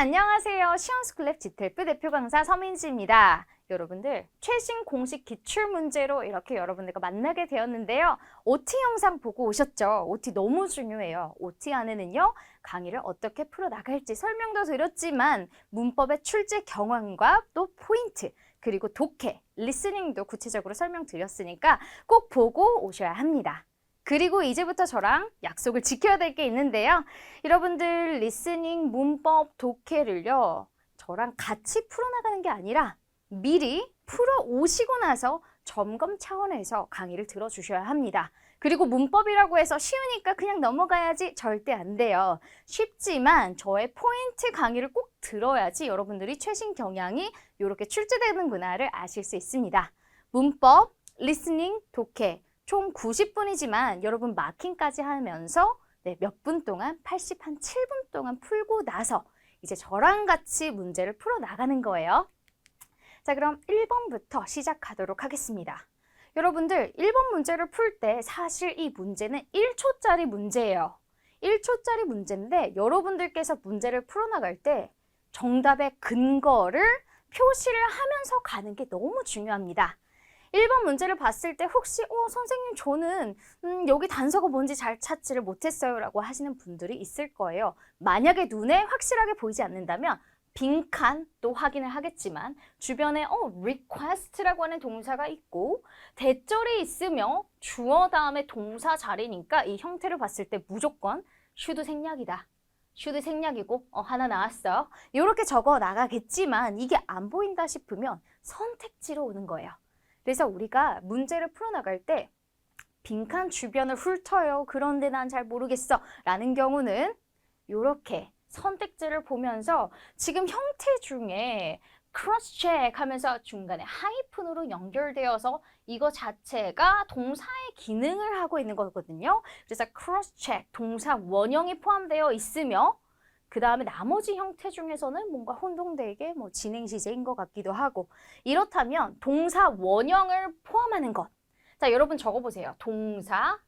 안녕하세요. 시험스쿨랩 GTF 대표 강사 서민지입니다. 여러분들 최신 공식 기출문제로 이렇게 여러분들과 만나게 되었는데요. OT 영상 보고 오셨죠? OT 너무 중요해요. OT 안에는요, 강의를 어떻게 풀어나갈지 설명도 드렸지만 문법의 출제 경황과 또 포인트, 그리고 독해, 리스닝도 구체적으로 설명드렸으니까 꼭 보고 오셔야 합니다. 그리고 이제부터 저랑 약속을 지켜야 될 게 있는데요. 여러분들 리스닝, 문법, 독해를요, 저랑 같이 풀어나가는 게 아니라 미리 풀어오시고 나서 점검 차원에서 강의를 들어주셔야 합니다. 그리고 문법이라고 해서 쉬우니까 그냥 넘어가야지 절대 안 돼요. 쉽지만 저의 포인트 강의를 꼭 들어야지 여러분들이 최신 경향이 이렇게 출제되는구나를 아실 수 있습니다. 문법, 리스닝, 독해 총 90분이지만 여러분 마킹까지 하면서 몇 분 동안 7분 동안 풀고 나서 이제 저랑 같이 문제를 풀어나가는 거예요. 자, 그럼 1번부터 시작하도록 하겠습니다. 여러분들 1번 문제를 풀 때 사실 이 문제는 1초짜리 문제예요. 1초짜리 문제인데 여러분들께서 문제를 풀어나갈 때 정답의 근거를 표시를 하면서 가는 게 너무 중요합니다. 1번 문제를 봤을 때 혹시 선생님 저는 여기 단서가 뭔지 잘 찾지를 못했어요 라고 하시는 분들이 있을 거예요. 만약에 눈에 확실하게 보이지 않는다면 빈칸도 확인을 하겠지만 주변에 request라고 하는 동사가 있고 대절이 있으며 주어 다음에 동사 자리니까 이 형태를 봤을 때 무조건 should 생략이다. should 생략이고 하나 나왔어요. 이렇게 적어 나가겠지만 이게 안 보인다 싶으면 선택지로 오는 거예요. 그래서 우리가 문제를 풀어나갈 때 빈칸 주변을 훑어요. 그런데 난 잘 모르겠어 라는 경우는 이렇게 선택지를 보면서 지금 형태 중에 크로스 체크 하면서 중간에 하이픈으로 연결되어서 이거 자체가 동사의 기능을 하고 있는 거거든요. 그래서 크로스 체크, 동사 원형이 포함되어 있으며 그 다음에 나머지 형태 중에서는 뭔가 혼동되게 진행 시제인 것 같기도 하고 이렇다면 동사 원형을 포함하는 것. 자, 여러분 적어보세요. 동사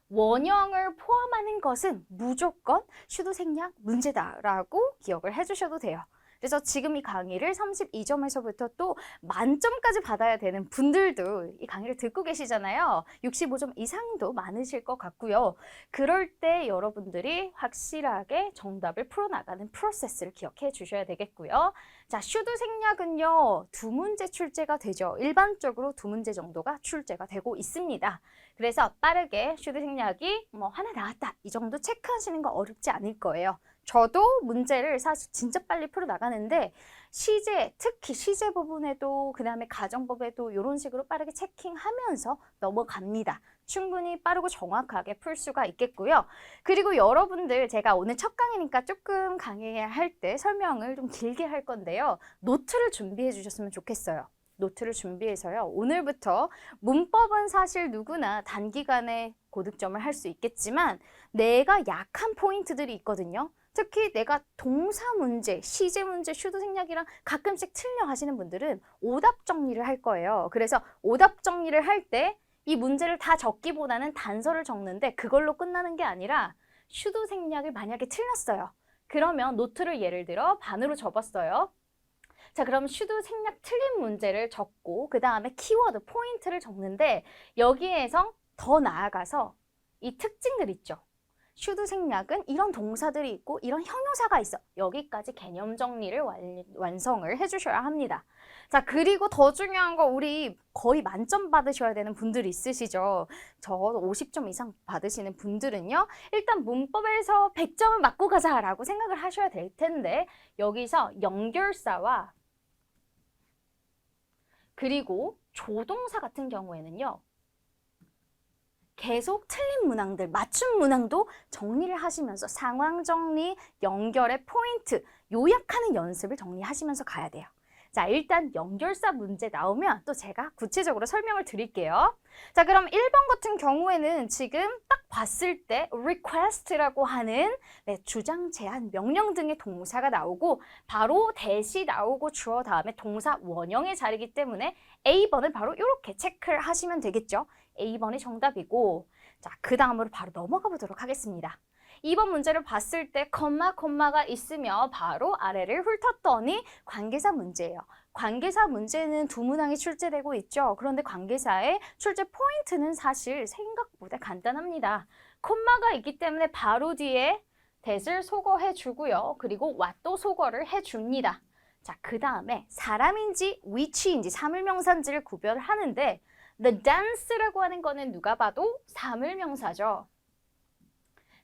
원형을 포함하는 것은 무조건 should 생략 문제다라고 기억을 해주셔도 돼요. 그래서 지금 이 강의를 32점에서부터 또 만점까지 받아야 되는 분들도 이 강의를 듣고 계시잖아요. 65점 이상도 많으실 것 같고요. 그럴 때 여러분들이 확실하게 정답을 풀어나가는 프로세스를 기억해 주셔야 되겠고요. 자, should 생략은요, 2문제 출제가 되죠. 일반적으로 2문제 정도가 출제가 되고 있습니다. 그래서 빠르게 should 생략이 하나 나왔다 이 정도 체크하시는 거 어렵지 않을 거예요. 저도 문제를 사실 진짜 빨리 풀어나가는데 시제, 특히 시제 부분에도 그 다음에 가정법에도 이런 식으로 빠르게 체킹하면서 넘어갑니다. 충분히 빠르고 정확하게 풀 수가 있겠고요. 그리고 여러분들 제가 오늘 첫 강의니까 조금 강의할 때 설명을 좀 길게 할 건데요. 노트를 준비해 주셨으면 좋겠어요. 노트를 준비해서요. 오늘부터 문법은 사실 누구나 단기간에 고득점을 할 수 있겠지만 내가 약한 포인트들이 있거든요. 특히 내가 동사 문제, 시제 문제, should 생략이랑 가끔씩 틀려 하시는 분들은 오답 정리를 할 거예요. 그래서 오답 정리를 할 때 이 문제를 다 적기보다는 단서를 적는데 그걸로 끝나는 게 아니라 should 생략을 만약에 틀렸어요. 그러면 노트를 예를 들어 반으로 접었어요. 자, 그럼 should 생략 틀린 문제를 적고 그 다음에 키워드, 포인트를 적는데 여기에서 더 나아가서 이 특징들 있죠. should 생략은 이런 동사들이 있고 이런 형용사가 있어. 여기까지 개념 정리를 완성을 해주셔야 합니다. 자, 그리고 더 중요한 거 우리 거의 만점 받으셔야 되는 분들이 있으시죠. 저 50점 이상 받으시는 분들은요. 일단 문법에서 100점을 맞고 가자라고 생각을 하셔야 될 텐데 여기서 연결사와 그리고 조동사 같은 경우에는요. 계속 틀린 문항들, 맞춤 문항도 정리를 하시면서 상황 정리, 연결의 포인트, 요약하는 연습을 정리하시면서 가야 돼요. 자, 일단 연결사 문제 나오면 또 제가 구체적으로 설명을 드릴게요. 자, 그럼 1번 같은 경우에는 지금 딱 봤을 때 request라고 하는 주장, 제안, 명령 등의 동사가 나오고 바로 대시 나오고 주어 다음에 동사 원형의 자리이기 때문에 A번을 바로 이렇게 체크를 하시면 되겠죠. A번이 정답이고 자, 그 다음으로 바로 넘어가 보도록 하겠습니다. 이번 문제를 봤을 때 콤마가 있으며 바로 아래를 훑었더니 관계사 문제예요. 관계사 문제는 두 문항이 출제되고 있죠. 그런데 관계사의 출제 포인트는 사실 생각보다 간단합니다. 콤마가 있기 때문에 바로 뒤에 that을 소거해 주고요. 그리고 what도 소거를 해 줍니다. 자, 그 다음에 사람인지 which인지 사물명사인지를 구별하는데 the dance라고 하는 거는 누가 봐도 사물명사죠.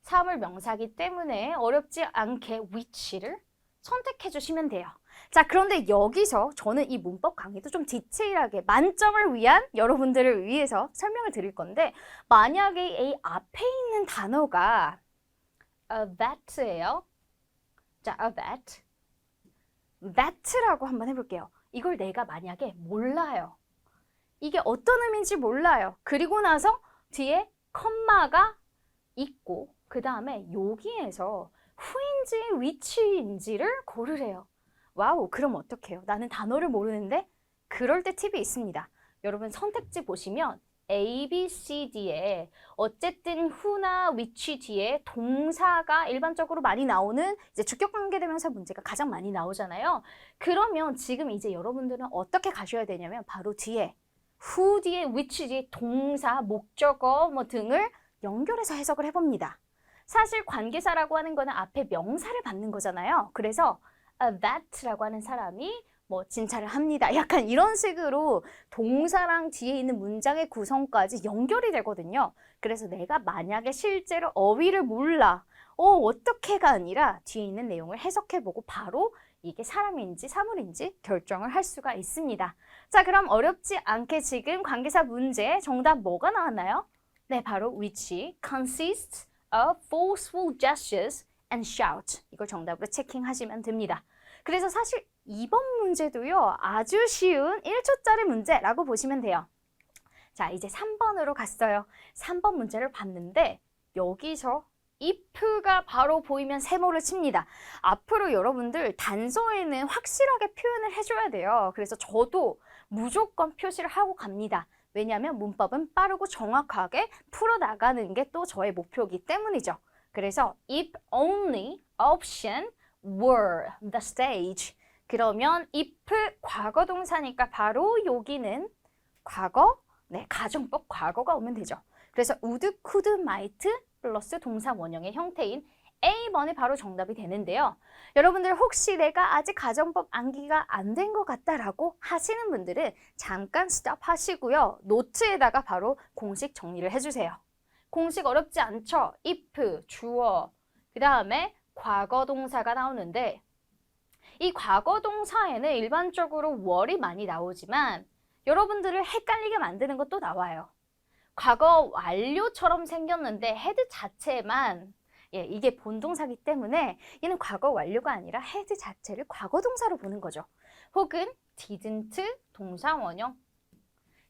사물명사이기 때문에 어렵지 않게 which를 선택해 주시면 돼요. 자, 그런데 여기서 저는 이 문법 강의도 좀 디테일하게 만점을 위한 여러분들을 위해서 설명을 드릴 건데 만약에 이 앞에 있는 단어가 that예요. 자, that라고 한번 해볼게요. 이걸 내가 만약에 몰라요. 이게 어떤 의미인지 몰라요. 그리고 나서 뒤에 컴마가 있고 그 다음에 여기에서 who인지 which인지를 고르래요. 와우, 그럼 어떡해요? 나는 단어를 모르는데? 그럴 때 팁이 있습니다. 여러분 선택지 보시면 A, B, C, D에 어쨌든 who나 which 뒤에 동사가 일반적으로 많이 나오는 이제 주격관계대명사 문제가 가장 많이 나오잖아요. 그러면 지금 이제 여러분들은 어떻게 가셔야 되냐면 바로 뒤에 who 뒤에 which 뒤에 동사, 목적어 뭐 등을 연결해서 해석을 해봅니다. 사실 관계사라고 하는 거는 앞에 명사를 받는 거잖아요. 그래서 that라고 하는 사람이 뭐 진찰을 합니다. 약간 이런 식으로 동사랑 뒤에 있는 문장의 구성까지 연결이 되거든요. 그래서 내가 만약에 실제로 어휘를 몰라. 어떻게가 아니라 뒤에 있는 내용을 해석해보고 바로 이게 사람인지 사물인지 결정을 할 수가 있습니다. 자, 그럼 어렵지 않게 지금 관계사 문제 정답 뭐가 나왔나요? 네, 바로 which consists of forceful gestures and shout. 이걸 정답으로 체킹하시면 됩니다. 그래서 사실 이번 문제도요. 아주 쉬운 1초짜리 문제라고 보시면 돼요. 자, 이제 3번으로 갔어요. 3번 문제를 봤는데 여기서 if가 바로 보이면 세모를 칩니다. 앞으로 여러분들 단서에는 확실하게 표현을 해줘야 돼요. 그래서 저도 무조건 표시를 하고 갑니다. 왜냐하면 문법은 빠르고 정확하게 풀어나가는 게 또 저의 목표이기 때문이죠. 그래서 if only option were the stage. 그러면 if 과거 동사니까 바로 여기는 과거, 네, 가정법 과거가 오면 되죠. 그래서 would, could, might 플러스 동사 원형의 형태인 A번이 바로 정답이 되는데요. 여러분들 혹시 내가 아직 가정법 암기가 안 된 것 같다라고 하시는 분들은 잠깐 스톱 하시고요. 노트에다가 바로 공식 정리를 해주세요. 공식 어렵지 않죠? if, 주어, 그 다음에 과거 동사가 나오는데 이 과거 동사에는 일반적으로 were이 많이 나오지만 여러분들을 헷갈리게 만드는 것도 나와요. 과거 완료처럼 생겼는데 헤드 자체만 이게 본동사기 때문에 얘는 과거 완료가 아니라 헤드 자체를 과거 동사로 보는 거죠. 혹은 didn't 동사 원형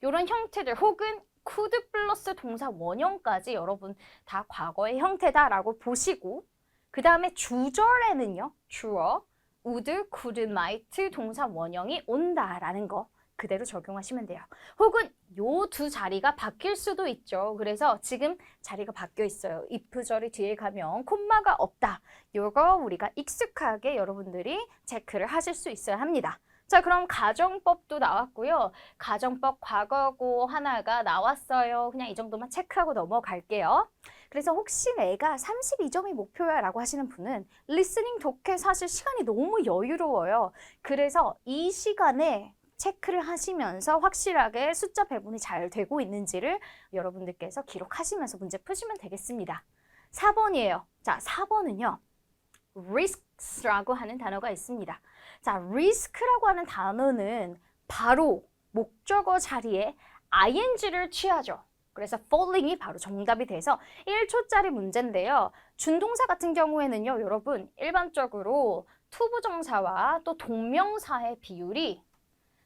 이런 형태들 혹은 could 플러스 동사 원형까지 여러분 다 과거의 형태다라고 보시고 그 다음에 주절에는요. 주어 would, could, might 동사 원형이 온다라는 거 그대로 적용하시면 돼요. 혹은 요 두 자리가 바뀔 수도 있죠. 그래서 지금 자리가 바뀌어 있어요. if절이 뒤에 가면 콤마가 없다. 요거 우리가 익숙하게 여러분들이 체크를 하실 수 있어야 합니다. 자, 그럼 가정법도 나왔고요. 가정법 과거고 하나가 나왔어요. 그냥 이 정도만 체크하고 넘어갈게요. 그래서 혹시 내가 32점이 목표야 라고 하시는 분은 리스닝 독해 사실 시간이 너무 여유로워요. 그래서 이 시간에 체크를 하시면서 확실하게 숫자 배분이 잘 되고 있는지를 여러분들께서 기록하시면서 문제 푸시면 되겠습니다. 4번이에요. 자, 4번은요. risks라고 하는 단어가 있습니다. 자, risk라고 하는 단어는 바로 목적어 자리에 ing를 취하죠. 그래서 falling이 바로 정답이 돼서 1초짜리 문제인데요. 준동사 같은 경우에는요. 여러분 일반적으로 투부정사와 또 동명사의 비율이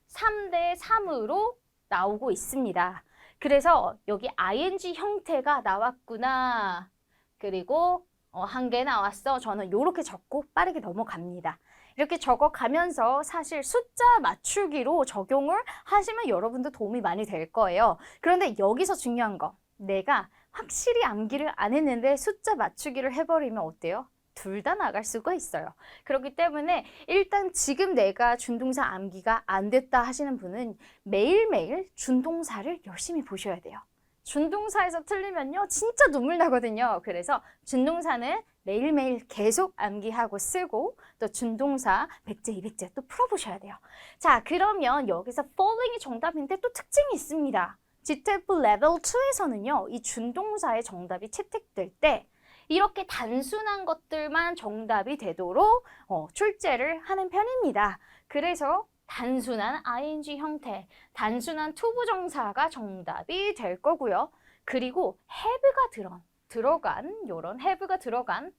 3대 3으로 나오고 있습니다. 그래서 여기 ing 형태가 나왔구나. 그리고 한 개 나왔어. 저는 이렇게 적고 빠르게 넘어갑니다. 이렇게 적어가면서 사실 숫자 맞추기로 적용을 하시면 여러분도 도움이 많이 될 거예요. 그런데 여기서 중요한 거. 내가 확실히 암기를 안 했는데 숫자 맞추기를 해버리면 어때요? 둘 다 나갈 수가 있어요. 그렇기 때문에 일단 지금 내가 준동사 암기가 안 됐다 하시는 분은 매일매일 준동사를 열심히 보셔야 돼요. 준동사에서 틀리면요 진짜 눈물 나거든요. 그래서 준동사는 매일매일 계속 암기하고 쓰고 또 준동사 100제, 200제 또 풀어보셔야 돼요. 자, 그러면 여기서 falling이 정답인데 또 특징이 있습니다. GTF 레벨 2에서는요 이 준동사의 정답이 채택될 때 이렇게 단순한 것들만 정답이 되도록 출제를 하는 편입니다. 그래서 단순한 ing 형태, 단순한 투부정사가 정답이 될 거고요. 그리고 have가 들어간 요런 have가 들어간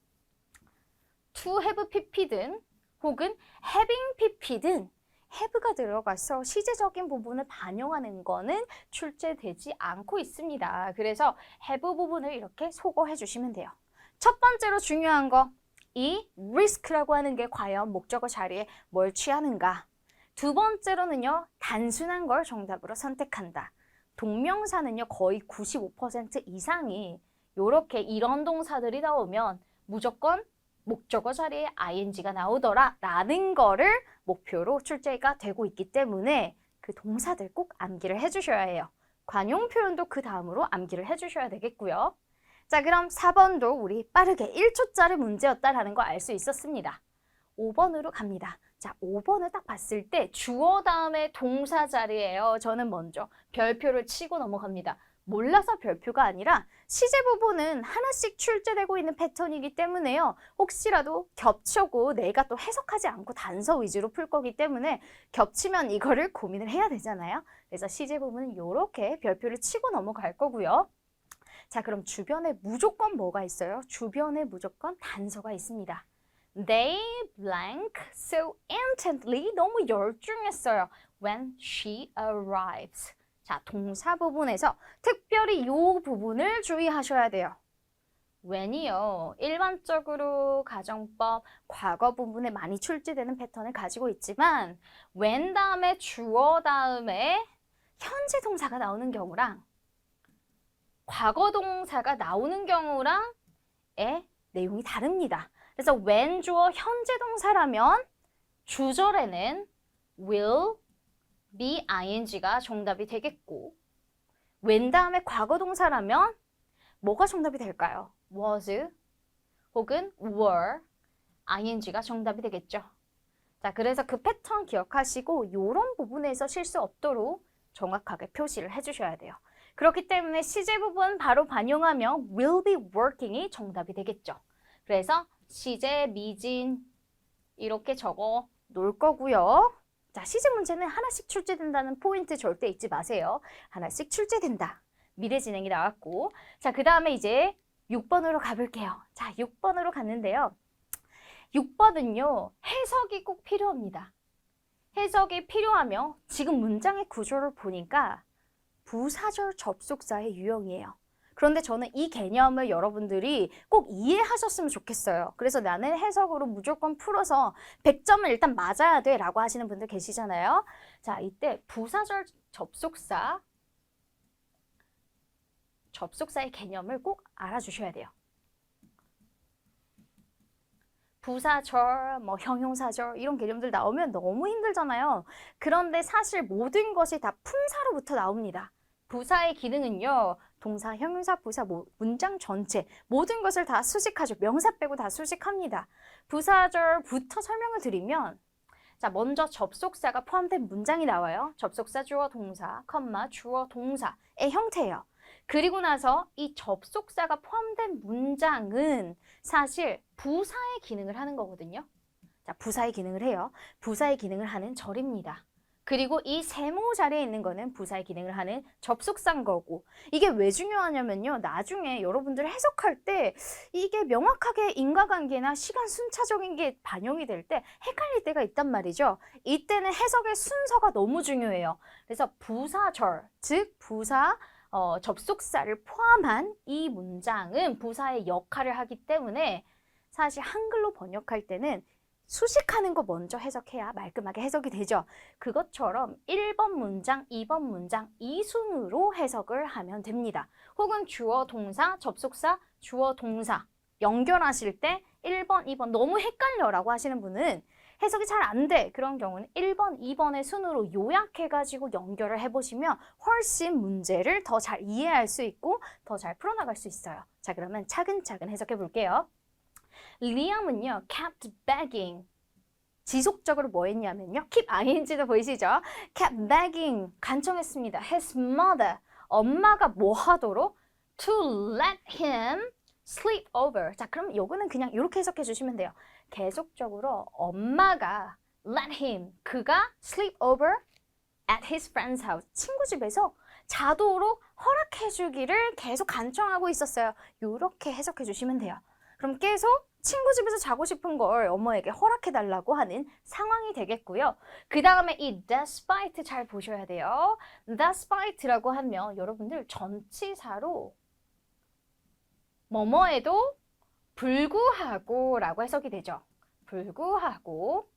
to have pp든 혹은 having pp든 have가 들어가서 시제적인 부분을 반영하는 거는 출제되지 않고 있습니다. 그래서 have 부분을 이렇게 소거해 주시면 돼요. 첫 번째로 중요한 거, 이 risk라고 하는 게 과연 목적어 자리에 뭘 취하는가. 두 번째로는요, 단순한 걸 정답으로 선택한다. 동명사는요, 거의 95% 이상이 요렇게 이런 동사들이 나오면 무조건 목적어 자리에 ing가 나오더라 라는 거를 목표로 출제가 되고 있기 때문에 그 동사들 꼭 암기를 해주셔야 해요. 관용 표현도 그 다음으로 암기를 해주셔야 되겠고요. 자, 그럼 4번도 우리 빠르게 1초짜리 문제였다라는 거 알 수 있었습니다. 5번으로 갑니다. 자, 5번을 딱 봤을 때 주어 다음에 동사 자리예요. 저는 먼저 별표를 치고 넘어갑니다. 몰라서 별표가 아니라 시제 부분은 하나씩 출제되고 있는 패턴이기 때문에요. 혹시라도 겹쳐고 내가 또 해석하지 않고 단서 위주로 풀 거기 때문에 겹치면 이거를 고민을 해야 되잖아요. 그래서 시제 부분은 이렇게 별표를 치고 넘어갈 거고요. 자, 그럼 주변에 무조건 뭐가 있어요? 주변에 무조건 단서가 있습니다. They blank so intently, 너무 열중했어요. When she arrives. 자, 동사 부분에서 특별히 이 부분을 주의하셔야 돼요. when이요. 일반적으로 가정법, 과거 부분에 많이 출제되는 패턴을 가지고 있지만 when 다음에 주어 다음에 현재 동사가 나오는 경우랑 과거 동사가 나오는 경우랑 내용이 다릅니다. 그래서 when 주어 현재 동사라면 주절에는 will, be, ing가 정답이 되겠고 when 다음에 과거 동사라면 뭐가 정답이 될까요? was 혹은 were, ing가 정답이 되겠죠. 자, 그래서 그 패턴 기억하시고 이런 부분에서 실수 없도록 정확하게 표시를 해주셔야 돼요. 그렇기 때문에 시제 부분 바로 반영하면 will be working이 정답이 되겠죠. 그래서 시제, 미진 이렇게 적어 놓을 거고요. 자, 시제 문제는 하나씩 출제된다는 포인트 절대 잊지 마세요. 하나씩 출제된다. 미래 진행이 나왔고. 자, 그 다음에 이제 6번으로 가볼게요. 자, 6번으로 갔는데요. 6번은요, 해석이 꼭 필요합니다. 해석이 필요하며 지금 문장의 구조를 보니까 부사절 접속사의 유형이에요. 그런데 저는 이 개념을 여러분들이 꼭 이해하셨으면 좋겠어요. 그래서 나는 해석으로 무조건 풀어서 100점을 일단 맞아야 돼 라고 하시는 분들 계시잖아요. 자, 이때 부사절 접속사의 개념을 꼭 알아주셔야 돼요. 부사절, 형용사절 이런 개념들 나오면 너무 힘들잖아요. 그런데 사실 모든 것이 다 품사로부터 나옵니다. 부사의 기능은요. 동사, 형용사, 부사, 문장 전체 모든 것을 다 수식하죠. 명사 빼고 다 수식합니다. 부사절부터 설명을 드리면 자, 먼저 접속사가 포함된 문장이 나와요. 접속사, 주어, 동사, 주어, 동사의 형태예요. 그리고 나서 이 접속사가 포함된 문장은 사실 부사의 기능을 하는 거거든요. 자, 부사의 기능을 해요. 부사의 기능을 하는 절입니다. 그리고 이 세모 자리에 있는 거는 부사의 기능을 하는 접속사인 거고 이게 왜 중요하냐면요. 나중에 여러분들 해석할 때 이게 명확하게 인과관계나 시간 순차적인 게 반영이 될 때 헷갈릴 때가 있단 말이죠. 이때는 해석의 순서가 너무 중요해요. 그래서 부사절, 즉 부사 접속사를 포함한 이 문장은 부사의 역할을 하기 때문에 사실 한글로 번역할 때는 수식하는 거 먼저 해석해야 말끔하게 해석이 되죠. 그것처럼 1번 문장, 2번 문장 이 순으로 해석을 하면 됩니다. 혹은 주어, 동사, 접속사, 주어, 동사 연결하실 때 1번, 2번 너무 헷갈려라고 하시는 분은 해석이 잘 안 돼. 그런 경우는 1번, 2번의 순으로 요약해가지고 연결을 해보시면 훨씬 문제를 더 잘 이해할 수 있고 더 잘 풀어나갈 수 있어요. 자, 그러면 차근차근 해석해 볼게요. 리암은요, kept begging. 지속적으로 뭐 했냐면요. keep ing도 보이시죠? kept begging. 간청했습니다. his mother. 엄마가 뭐 하도록? to let him sleep over. 자, 그럼 요거는 그냥 이렇게 해석해 주시면 돼요. 계속적으로 엄마가 let him, 그가 sleep over at his friend's house. 친구 집에서 자도록 허락해 주기를 계속 간청하고 있었어요. 이렇게 해석해 주시면 돼요. 그럼 계속 친구 집에서 자고 싶은 걸 어머에게 허락해 달라고 하는 상황이 되겠고요. 그 다음에 이 despite 잘 보셔야 돼요. despite라고 하면 여러분들 전치사로 뭐뭐에도 불구하고 라고 해석이 되죠. 불구하고.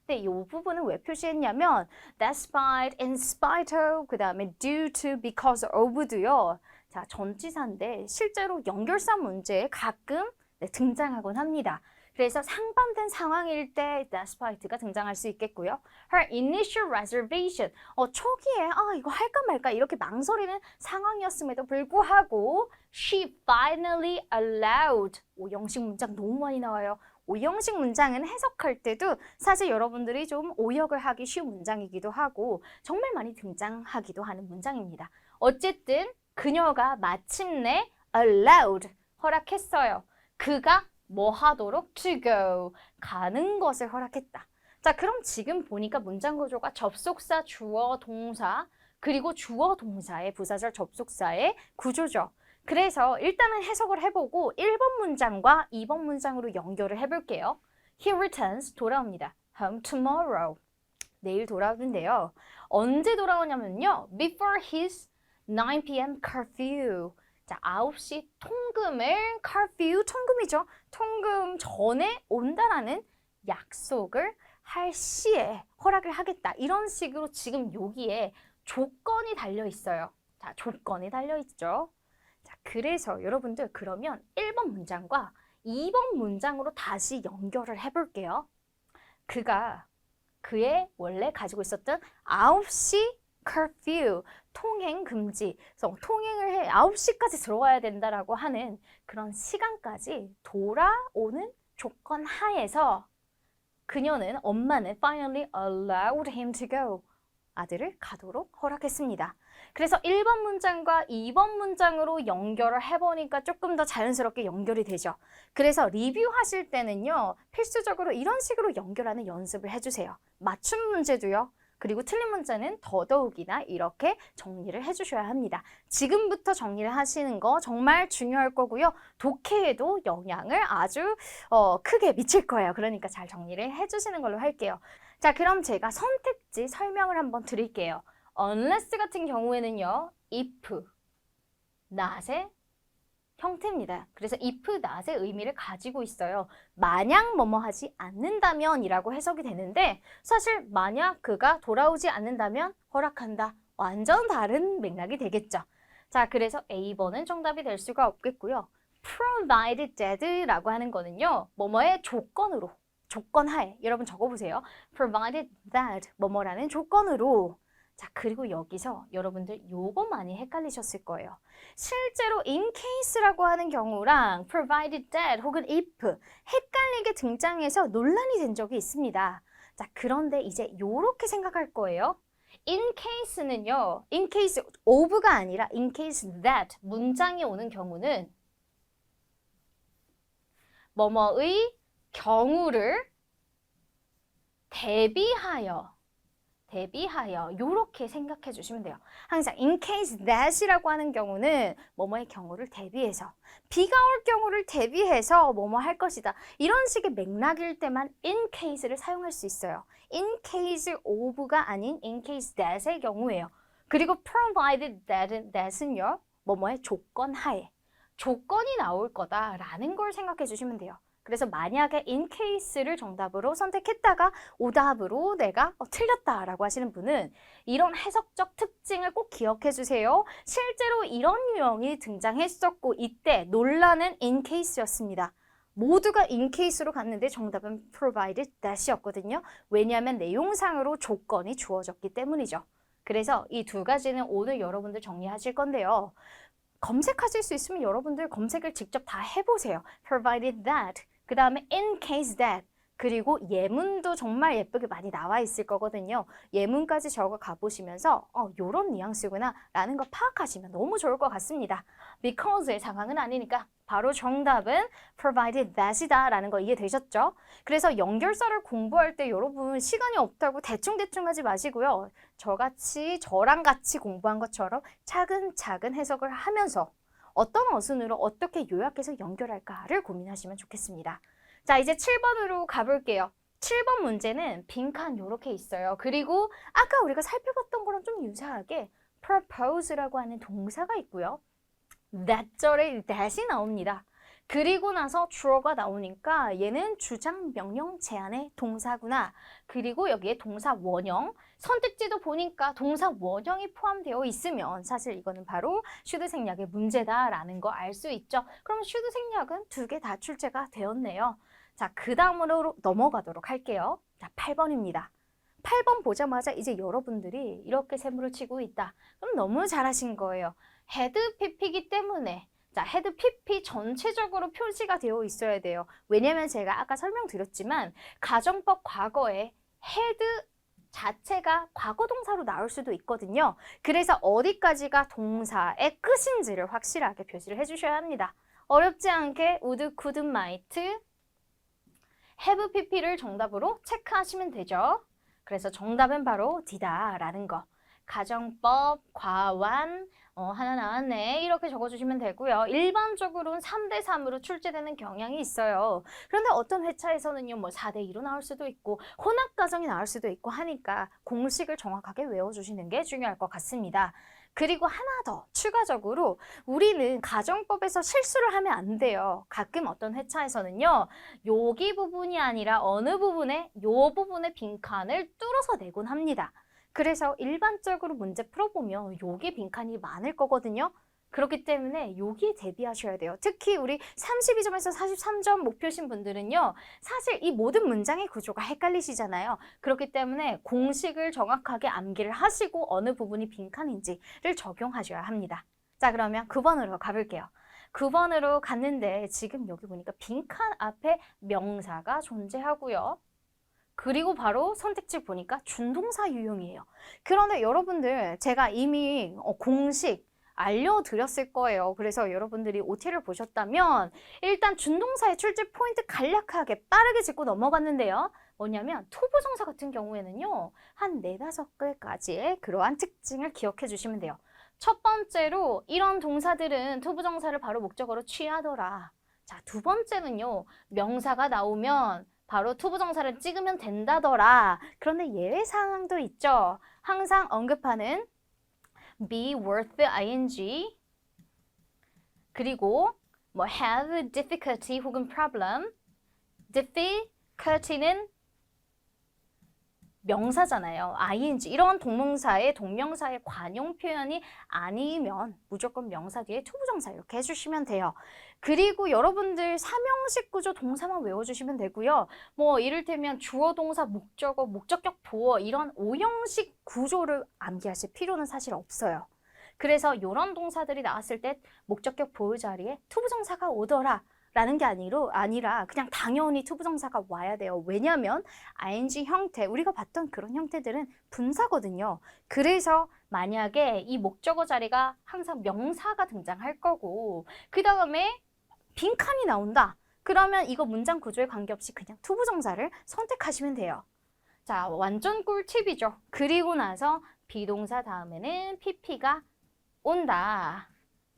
근데 이 부분은 왜 표시했냐면 despite, in spite of, 그 다음에 due to, because of도요. 자, 전치사인데 실제로 연결사 문제에 가끔 등장하곤 합니다. 그래서 상반된 상황일 때 despite가 등장할 수 있겠고요. Her initial reservation. 초기에 이거 할까 말까 이렇게 망설이는 상황이었음에도 불구하고 she finally allowed. 오형식 문장 너무 많이 나와요. 오형식 문장은 해석할 때도 사실 여러분들이 좀 오역을 하기 쉬운 문장이기도 하고 정말 많이 등장하기도 하는 문장입니다. 어쨌든 그녀가 마침내 allowed, 허락했어요. 그가 뭐 하도록? to go, 가는 것을 허락했다. 자, 그럼 지금 보니까 문장 구조가 접속사, 주어, 동사, 그리고 주어, 동사의 부사절 접속사의 구조죠. 그래서 일단은 해석을 해보고 1번 문장과 2번 문장으로 연결을 해볼게요. He returns, 돌아옵니다. Home tomorrow, 내일 돌아오는데요. 언제 돌아오냐면요. Before his 9 p.m. curfew. 자, 9시 통금을 curfew, 통금이죠. 통금 전에 온다라는 약속을 할 시에 허락을 하겠다. 이런 식으로 지금 여기에 조건이 달려 있어요. 자, 조건이 달려 있죠. 자, 그래서 여러분들 그러면 1번 문장과 2번 문장으로 다시 연결을 해볼게요. 그의 원래 가지고 있었던 9시 curfew, 통행 금지. 그래서 통행을 해 9시까지 들어와야 된다라고 하는 그런 시간까지 돌아오는 조건 하에서 엄마는 finally allowed him to go. 아들을 가도록 허락했습니다. 그래서 1번 문장과 2번 문장으로 연결을 해보니까 조금 더 자연스럽게 연결이 되죠. 그래서 리뷰하실 때는요, 필수적으로 이런 식으로 연결하는 연습을 해주세요. 맞춤 문제도요. 그리고 틀린 문제는 더더욱이나 이렇게 정리를 해주셔야 합니다. 지금부터 정리를 하시는 거 정말 중요할 거고요. 독해에도 영향을 아주 크게 미칠 거예요. 그러니까 잘 정리를 해주시는 걸로 할게요. 자, 그럼 제가 선택지 설명을 한번 드릴게요. unless 같은 경우에는요, if, not의 형태입니다. 그래서 if, not의 의미를 가지고 있어요. 만약 뭐뭐 하지 않는다면 이라고 해석이 되는데 사실 만약 그가 돌아오지 않는다면 허락한다. 완전 다른 맥락이 되겠죠. 자, 그래서 A번은 정답이 될 수가 없겠고요. provided 라고 하는 거는요, 뭐뭐의 조건으로, 조건하에, 여러분 적어보세요. provided that, 뭐뭐라는 조건으로. 자, 그리고 여기서 여러분들 요거 많이 헷갈리셨을 거예요. 실제로 in case라고 하는 경우랑 provided that 혹은 if 헷갈리게 등장해서 논란이 된 적이 있습니다. 자, 그런데 이제 요렇게 생각할 거예요. in case는요, in case of가 아니라 in case that 문장이 오는 경우는 뭐뭐의 경우를 대비하여 이렇게 생각해 주시면 돼요. 항상 in case that이라고 하는 경우는 뭐뭐의 경우를 대비해서, 비가 올 경우를 대비해서 뭐뭐 할 것이다. 이런 식의 맥락일 때만 in case를 사용할 수 있어요. in case of가 아닌 in case that의 경우예요. 그리고 provided that은요, 뭐뭐의 조건 하에, 조건이 나올 거다라는 걸 생각해 주시면 돼요. 그래서 만약에 in case를 정답으로 선택했다가 오답으로 내가 틀렸다라고 하시는 분은 이런 해석적 특징을 꼭 기억해 주세요. 실제로 이런 유형이 등장했었고 이때 논란은 in case였습니다. 모두가 in case로 갔는데 정답은 provided that이었거든요. 왜냐하면 내용상으로 조건이 주어졌기 때문이죠. 그래서 이 두 가지는 오늘 여러분들 정리하실 건데요. 검색하실 수 있으면 여러분들 검색을 직접 다 해보세요. provided that, 그 다음에 in case that, 그리고 예문도 정말 예쁘게 많이 나와 있을 거거든요. 예문까지 적어 가보시면서 요런 뉘앙스구나 라는 거 파악하시면 너무 좋을 것 같습니다. because의 상황은 아니니까 바로 정답은 provided that이다 라는 거 이해되셨죠? 그래서 연결사를 공부할 때 여러분 시간이 없다고 대충대충 하지 마시고요. 저랑 같이 공부한 것처럼 차근차근 해석을 하면서 어떤 어순으로 어떻게 요약해서 연결할까를 고민하시면 좋겠습니다. 자, 이제 7번으로 가볼게요. 7번 문제는 빈칸 요렇게 있어요. 그리고 아까 우리가 살펴봤던 거랑 좀 유사하게 propose라고 하는 동사가 있고요. that 절에 that이 나옵니다. 그리고 나서 주어가 나오니까 얘는 주장, 명령, 제한의 동사구나. 그리고 여기에 동사 원형, 선택지도 보니까 동사 원형이 포함되어 있으면 사실 이거는 바로 슈드 생략의 문제다라는 거 알 수 있죠. 그럼 슈드 생략은 두 개 다 출제가 되었네요. 자, 그 다음으로 넘어가도록 할게요. 자, 8번입니다. 8번 보자마자 이제 여러분들이 이렇게 세모를 치고 있다. 그럼 너무 잘하신 거예요. 헤드 PP이기 때문에 자, 헤드 PP 전체적으로 표시가 되어 있어야 돼요. 왜냐면 제가 아까 설명드렸지만 가정법 과거에 헤드 자체가 과거 동사로 나올 수도 있거든요. 그래서 어디까지가 동사의 끝인지를 확실하게 표시를 해주셔야 합니다. 어렵지 않게 would, could, might, have pp를 정답으로 체크하시면 되죠. 그래서 정답은 바로 D다라는 거. 가정법, 과완, 하나 나왔네 이렇게 적어주시면 되고요. 일반적으로는 3대3으로 출제되는 경향이 있어요. 그런데 어떤 회차에서는요, 뭐 4대2로 나올 수도 있고 혼합가정이 나올 수도 있고 하니까 공식을 정확하게 외워주시는 게 중요할 것 같습니다. 그리고 하나 더 추가적으로 우리는 가정법에서 실수를 하면 안 돼요. 가끔 어떤 회차에서는요, 여기 부분이 아니라 어느 부분에 요 부분의 빈칸을 뚫어서 내곤 합니다. 그래서 일반적으로 문제 풀어보면 여기 빈칸이 많을 거거든요. 그렇기 때문에 여기에 대비하셔야 돼요. 특히 우리 32점에서 43점 목표신 분들은요. 사실 이 모든 문장의 구조가 헷갈리시잖아요. 그렇기 때문에 공식을 정확하게 암기를 하시고 어느 부분이 빈칸인지를 적용하셔야 합니다. 자, 그러면 9번으로 가볼게요. 9번으로 갔는데 지금 여기 보니까 빈칸 앞에 명사가 존재하고요. 그리고 바로 선택지 보니까 준동사 유형이에요. 그런데 여러분들 제가 이미 공식 알려드렸을 거예요. 그래서 여러분들이 OT를 보셨다면 일단 준동사의 출제 포인트 간략하게 빠르게 짚고 넘어갔는데요. 뭐냐면 투부정사 같은 경우에는요. 한 4-5개까지의 그러한 특징을 기억해 주시면 돼요. 첫 번째로 이런 동사들은 투부정사를 바로 목적어로 취하더라. 자, 두 번째는요. 명사가 나오면 바로 투부정사를 찍으면 된다더라. 그런데 예외 상황도 있죠. 항상 언급하는 be worth ing 그리고 뭐 have difficulty 혹은 problem. difficulty는 명사잖아요. ing 이런 동명사의 동명사의 관용 표현이 아니면 무조건 명사 뒤에 투부정사 이렇게 해주시면 돼요. 그리고 여러분들 삼형식 구조 동사만 외워주시면 되고요. 뭐 이를테면 주어 동사 목적어 목적격 보어 이런 5형식 구조를 암기하실 필요는 사실 없어요. 그래서 이런 동사들이 나왔을 때 목적격 보어 자리에 투부정사가 오더라 라는 게 아니라 그냥 당연히 투부정사가 와야 돼요. 왜냐하면 ing 형태, 우리가 봤던 그런 형태들은 분사거든요. 그래서 만약에 이 목적어 자리가 항상 명사가 등장할 거고 그 다음에 빈칸이 나온다. 그러면 이거 문장 구조에 관계없이 그냥 투부정사를 선택하시면 돼요. 자, 완전 꿀팁이죠. 그리고 나서 비동사 다음에는 pp가 온다.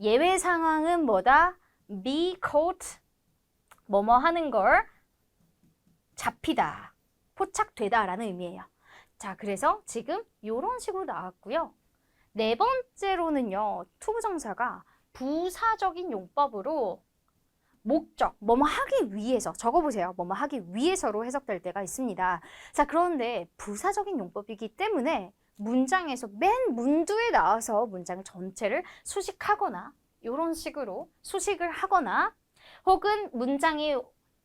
예외 상황은 뭐다? be caught 뭐뭐 하는 걸 잡히다, 포착되다 라는 의미예요. 자, 그래서 지금 이런 식으로 나왔고요. 네 번째로는요. 투부정사가 부사적인 용법으로 목적, 뭐뭐 하기 위해서, 적어보세요. 뭐뭐 하기 위해서로 해석될 때가 있습니다. 자, 그런데 부사적인 용법이기 때문에 문장에서 맨 문두에 나와서 문장 전체를 수식하거나 이런 식으로 수식을 하거나 혹은 문장이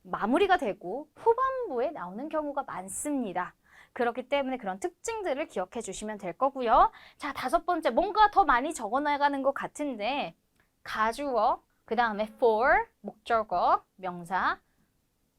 마무리가 되고 후반부에 나오는 경우가 많습니다. 그렇기 때문에 그런 특징들을 기억해 주시면 될 거고요. 자, 5번째, 뭔가 더 많이 적어 나가는 것 같은데 가주어, 그 다음에 for, 목적어, 명사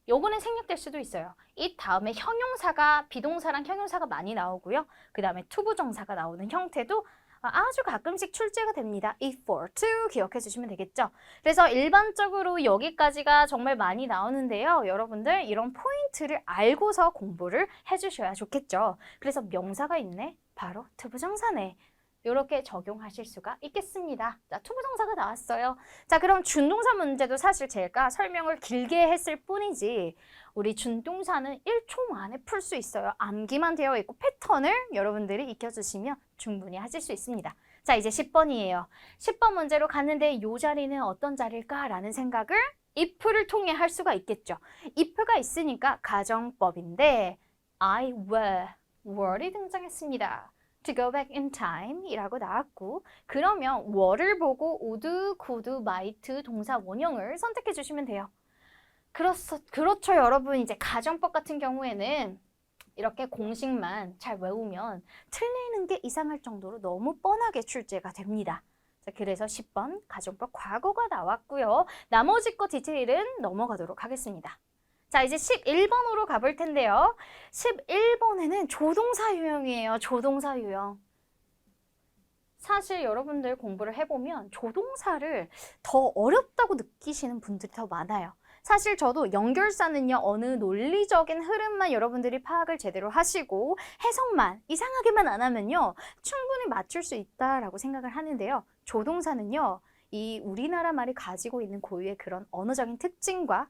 요거는 생략될 수도 있어요. 이 다음에 형용사가 비동사랑 형용사가 많이 나오고요. 그 다음에 투부정사가 나오는 형태도 아주 가끔씩 출제가 됩니다. if, for, to 기억해 주시면 되겠죠. 그래서 일반적으로 여기까지가 정말 많이 나오는데요. 여러분들 이런 포인트를 알고서 공부를 해주셔야 좋겠죠. 그래서 명사가 있네. 바로 투부정사네. 이렇게 적용하실 수가 있겠습니다. 자, 투부정사가 나왔어요. 자, 그럼 준동사 문제도 사실 제가 설명을 길게 했을 뿐이지 우리 준동사는 1초 만에 풀 수 있어요. 암기만 되어 있고 패턴을 여러분들이 익혀주시면 충분히 하실 수 있습니다. 자, 이제 10번이에요. 10번 문제로 갔는데 이 자리는 어떤 자리일까라는 생각을 if를 통해 할 수가 있겠죠. if가 있으니까 가정법인데 I were이 등장했습니다. To go back in time 이라고 나왔고 그러면 were를 보고 would, could, might 동사 원형을 선택해 주시면 돼요. 그렇죠 여러분. 이제 가정법 같은 경우에는 이렇게 공식만 잘 외우면 틀리는 게 이상할 정도로 너무 뻔하게 출제가 됩니다. 자, 그래서 10번 가정법 과거가 나왔고요. 나머지 거 디테일은 넘어가도록 하겠습니다. 자, 이제 11번으로 가볼 텐데요. 11번에는 조동사 유형이에요. 조동사 유형. 사실 여러분들 공부를 해보면 조동사를 더 어렵다고 느끼시는 분들이 더 많아요. 사실 저도 연결사는요, 어느 논리적인 흐름만 여러분들이 파악을 제대로 하시고 해석만, 이상하게만 안 하면요, 충분히 맞출 수 있다라고 생각을 하는데요. 조동사는요, 이 우리나라 말이 가지고 있는 고유의 그런 언어적인 특징과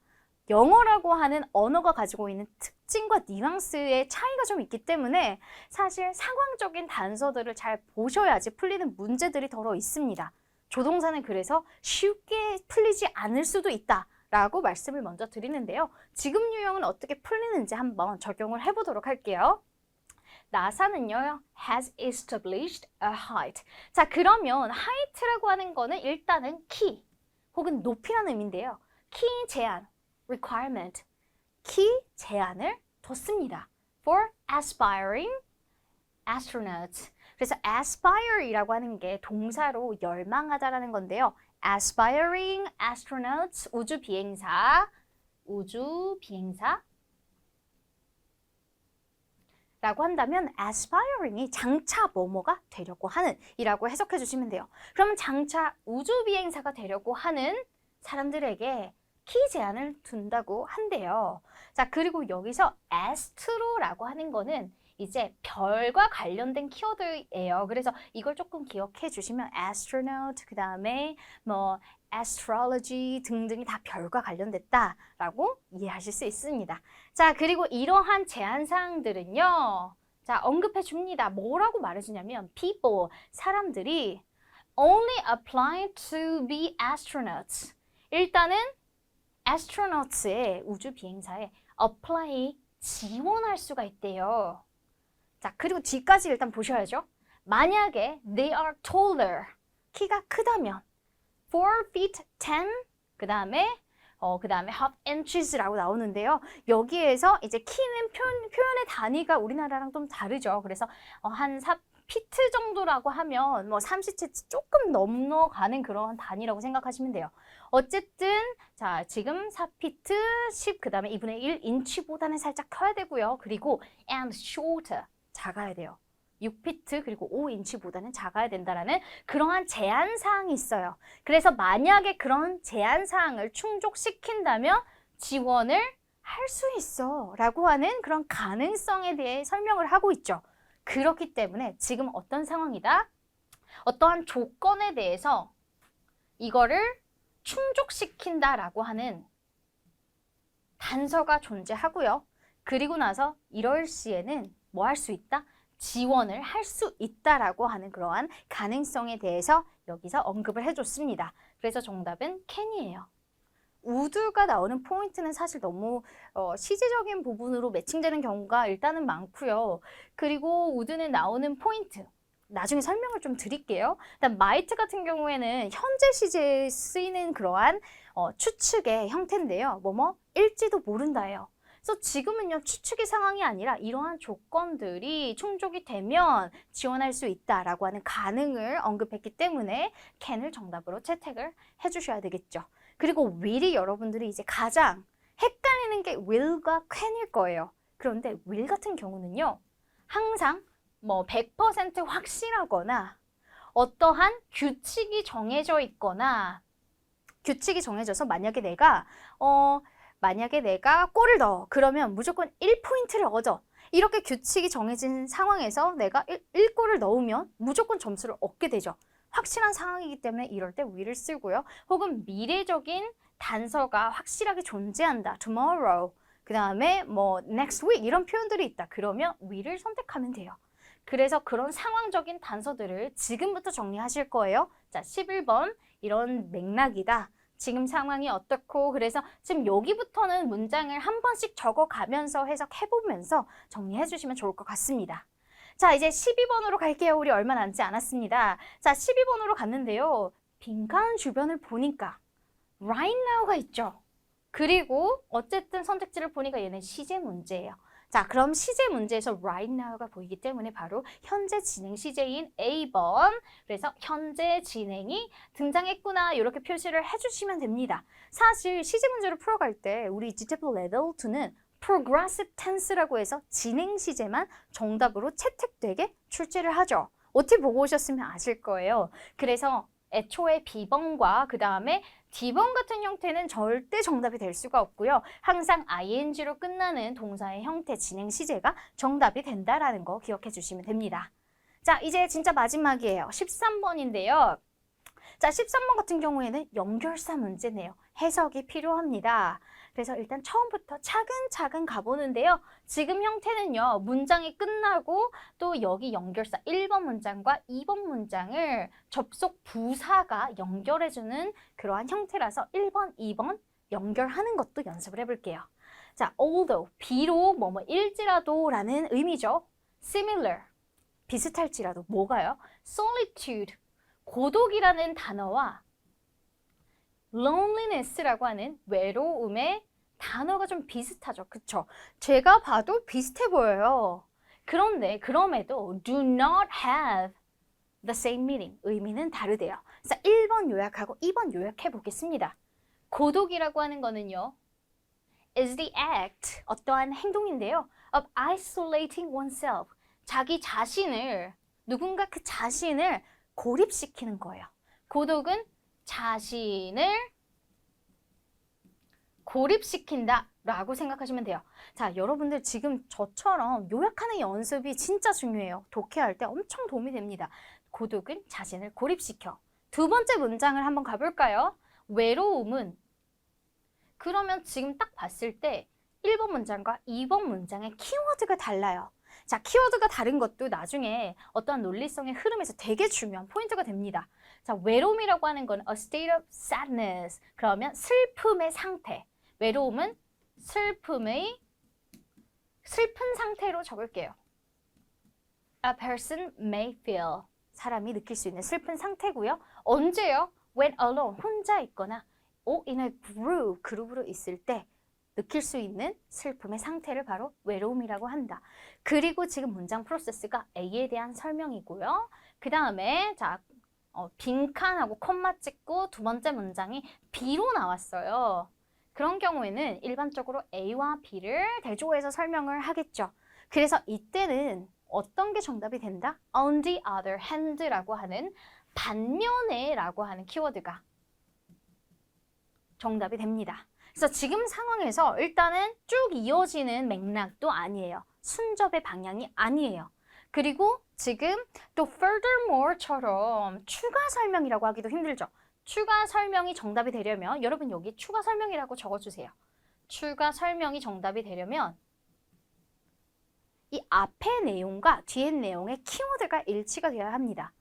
영어라고 하는 언어가 가지고 있는 특징과 뉘앙스의 차이가 좀 있기 때문에 사실 상황적인 단서들을 잘 보셔야지 풀리는 문제들이 더러 있습니다. 조동사는 그래서 쉽게 풀리지 않을 수도 있다라고 말씀을 먼저 드리는데요. 지금 유형은 어떻게 풀리는지 한번 적용을 해보도록 할게요. 나사는요, has established a height. 자, 그러면 height라고 하는 거는 일단은 키 혹은 높이라는 의미인데요. 키 제한. requirement, 키 제한을 뒀습니다. for aspiring astronauts. 그래서 aspire이라고 하는 게 동사로 열망하다라는 건데요. aspiring astronauts, 우주 비행사 라고 한다면 aspiring이 장차 뭐뭐가 되려고 하는 이라고 해석해 주시면 돼요. 그러면 장차 우주 비행사가 되려고 하는 사람들에게 키 제한을 둔다고 한대요. 자, 그리고 여기서 astro라고 하는 거는 이제 별과 관련된 키워드예요. 그래서 이걸 조금 기억해 주시면 astronaut, 그 다음에 뭐 astrology 등등이 다 별과 관련됐다라고 이해하실 수 있습니다. 자, 그리고 이러한 제한 사항들은요. 자, 언급해 줍니다. 뭐라고 말해주냐면 people, 사람들이 only apply to be astronauts. 일단은 astronauts의 우주 비행사에 apply 지원할 수가 있대요. 자, 그리고 뒤까지 일단 보셔야죠. 만약에 they are taller, 키가 크다면 4 feet 10, 그 다음에 half inches라고 나오는데요. 여기에서 이제 키는 표현의 단위가 우리나라랑 좀 다르죠. 그래서 한 4피트 정도라고 하면 뭐 30cm 조금 넘어가는 그런 단위라고 생각하시면 돼요. 어쨌든 자, 지금 4피트 10, 그 다음에 2분의 1 인치보다는 살짝 커야 되고요. 그리고 and shorter, 작아야 돼요. 6피트 그리고 5인치보다는 작아야 된다라는 그러한 제한 사항이 있어요. 그래서 만약에 그런 제한 사항을 충족시킨다면 지원을 할 수 있어 라고 하는 그런 가능성에 대해 설명을 하고 있죠. 그렇기 때문에 지금 어떤 상황이다? 어떠한 조건에 대해서 이거를 충족시킨다라고 하는 단서가 존재하고요. 그리고 나서 이럴 시에는 뭐 할 수 있다? 지원을 할 수 있다라고 하는 그러한 가능성에 대해서 여기서 언급을 해줬습니다. 그래서 정답은 can이에요. would가 나오는 포인트는 사실 너무 시제적인 부분으로 매칭되는 경우가 일단은 많고요. 그리고 would는 나오는 포인트, 나중에 설명을 좀 드릴게요. 일단 might 같은 경우에는 현재 시제에 쓰이는 그러한 추측의 형태인데요. 일지도 모른다예요. 그래서 지금은요, 추측의 상황이 아니라 이러한 조건들이 충족이 되면 지원할 수 있다라고 하는 가능을 언급했기 때문에 can을 정답으로 채택을 해주셔야 되겠죠. 그리고 will이 여러분들이 이제 가장 헷갈리는 게 will과 can일 거예요. 그런데 will 같은 경우는요, 항상 100% 확실하거나 어떠한 규칙이 정해져 있거나 규칙이 정해져서 만약에 내가 골을 넣어. 그러면 무조건 1포인트를 얻어. 이렇게 규칙이 정해진 상황에서 내가 1골을 넣으면 무조건 점수를 얻게 되죠. 확실한 상황이기 때문에 이럴 때 will을 쓰고요. 혹은 미래적인 단서가 확실하게 존재한다. tomorrow. 그 다음에 next week 이런 표현들이 있다. 그러면 will을 선택하면 돼요. 그래서 그런 상황적인 단서들을 지금부터 정리하실 거예요. 자, 11번 이런 맥락이다. 지금 상황이 어떻고 그래서 지금 여기부터는 문장을 한 번씩 적어가면서 해석해보면서 정리해 주시면 좋을 것 같습니다. 자, 이제 12번으로 갈게요. 우리 얼마 남지 않았습니다. 자, 12번으로 갔는데요. 빈칸 주변을 보니까 right now가 있죠. 그리고 어쨌든 선택지를 보니까 얘는 시제 문제예요. 자, 그럼 시제 문제에서 right now가 보이기 때문에 바로 현재 진행 시제인 A번, 그래서 현재 진행이 등장했구나 이렇게 표시를 해주시면 됩니다. 사실 시제 문제를 풀어갈 때 우리 GTFL 레벨 2는 progressive tense라고 해서 진행 시제만 정답으로 채택되게 출제를 하죠. OT 보고 오셨으면 아실 거예요. 그래서 애초에 B번과 그 다음에 D번 같은 형태는 절대 정답이 될 수가 없고요. 항상 ing로 끝나는 동사의 형태, 진행 시제가 정답이 된다라는 거 기억해 주시면 됩니다. 자, 이제 진짜 마지막이에요. 13번인데요. 자, 13번 같은 경우에는 연결사 문제네요. 해석이 필요합니다. 그래서 일단 처음부터 차근차근 가보는데요. 지금 형태는요, 문장이 끝나고 또 여기 연결사 1번 문장과 2번 문장을 접속 부사가 연결해주는 그러한 형태라서 1번, 2번 연결하는 것도 연습을 해볼게요. 자, although, 비록 일지라도 라는 의미죠. similar, 비슷할지라도 뭐가요? solitude, 고독이라는 단어와 loneliness라고 하는 외로움의 단어가 좀 비슷하죠. 그쵸? 제가 봐도 비슷해 보여요. 그런데 그럼에도 do not have the same meaning. 의미는 다르대요. 그래서 1번 요약하고 2번 요약해 보겠습니다. 고독이라고 하는 거는요. is the act, 어떠한 행동인데요. of isolating oneself. 자기 자신을, 누군가 그 자신을 고립시키는 거예요. 고독은 자신을 고립시킨다 라고 생각하시면 돼요. 자, 여러분들 지금 저처럼 요약하는 연습이 진짜 중요해요. 독해할 때 엄청 도움이 됩니다. 고독은 자신을 고립시켜. 두 번째 문장을 한번 가볼까요? 외로움은, 그러면 지금 딱 봤을 때 1번 문장과 2번 문장의 키워드가 달라요. 자, 키워드가 다른 것도 나중에 어떠한 논리성의 흐름에서 되게 중요한 포인트가 됩니다. 자, 외로움이라고 하는 건 a state of sadness. 그러면 슬픔의 상태. 외로움은 슬픈 상태로 적을게요. A person may feel. 사람이 느낄 수 있는 슬픈 상태고요. 언제요? When alone. 혼자 있거나 in a group. 그룹으로 있을 때 느낄 수 있는 슬픔의 상태를 바로 외로움이라고 한다. 그리고 지금 문장 프로세스가 A에 대한 설명이고요. 그 다음에 자, 빈칸하고 콤마 찍고 두 번째 문장이 B로 나왔어요. 그런 경우에는 일반적으로 A와 B를 대조해서 설명을 하겠죠. 그래서 이때는 어떤 게 정답이 된다? On the other hand라고 하는 반면에 라고 하는 키워드가 정답이 됩니다. 그래서 지금 상황에서 일단은 쭉 이어지는 맥락도 아니에요. 순접의 방향이 아니에요. 그리고 지금 또 furthermore처럼 추가 설명이라고 하기도 힘들죠. 추가 설명이 정답이 되려면 여러분 여기 추가 설명이라고 적어주세요. 추가 설명이 정답이 되려면 이 앞의 내용과 뒤의 내용의 키워드가 일치가 되어야 합니다.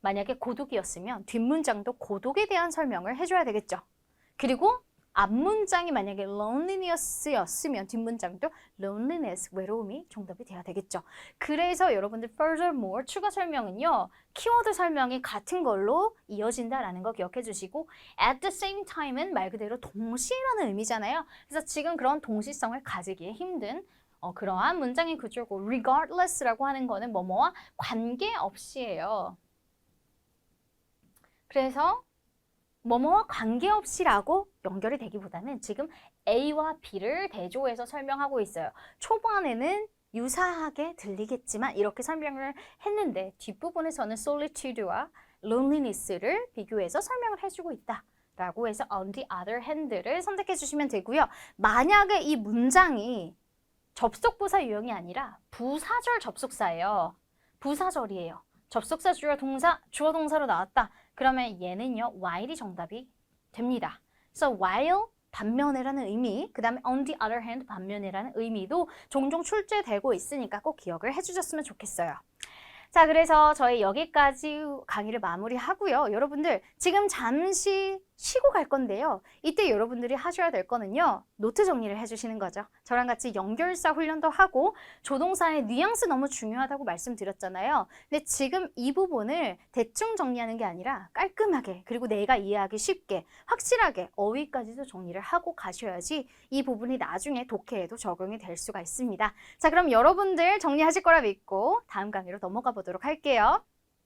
만약에 고독이었으면 뒷문장도 고독에 대한 설명을 해줘야 되겠죠. 그리고 앞문장이 만약에 loneliness였으면 뒷문장도 loneliness, 외로움이 정답이 돼야 되겠죠. 그래서 여러분들 furthermore, 추가 설명은요. 키워드 설명이 같은 걸로 이어진다라는 거 기억해 주시고 at the same time은 말 그대로 동시라는 의미잖아요. 그래서 지금 그런 동시성을 가지기 힘든 그러한 문장의 구조고 regardless라고 하는 거는 뭐뭐와 관계없이예요. 그래서 뭐뭐와 관계없이라고 연결이 되기보다는 지금 A와 B를 대조해서 설명하고 있어요. 초반에는 유사하게 들리겠지만 이렇게 설명을 했는데 뒷부분에서는 solitude와 loneliness를 비교해서 설명을 해주고 있다. 라고 해서 on the other hand를 선택해 주시면 되고요. 만약에 이 문장이 접속부사 유형이 아니라 부사절 접속사예요. 부사절이에요. 접속사 주어 동사, 주어 동사로 나왔다. 그러면 얘는요, while이 정답이 됩니다. 그래서 while, 반면에라는 의미, 그 다음에 on the other hand, 반면에라는 의미도 종종 출제되고 있으니까 꼭 기억을 해주셨으면 좋겠어요. 자, 그래서 저희 여기까지 강의를 마무리하고요. 여러분들 지금 잠시 쉬고 갈 건데요. 이때 여러분들이 하셔야 될 거는요. 노트 정리를 해주시는 거죠. 저랑 같이 연결사 훈련도 하고 조동사의 뉘앙스 너무 중요하다고 말씀드렸잖아요. 근데 지금 이 부분을 대충 정리하는 게 아니라 깔끔하게 그리고 내가 이해하기 쉽게 확실하게 어휘까지도 정리를 하고 가셔야지 이 부분이 나중에 독해에도 적용이 될 수가 있습니다. 자, 그럼 여러분들 정리하실 거라 믿고 다음 강의로 넘어가 보도록 할게요.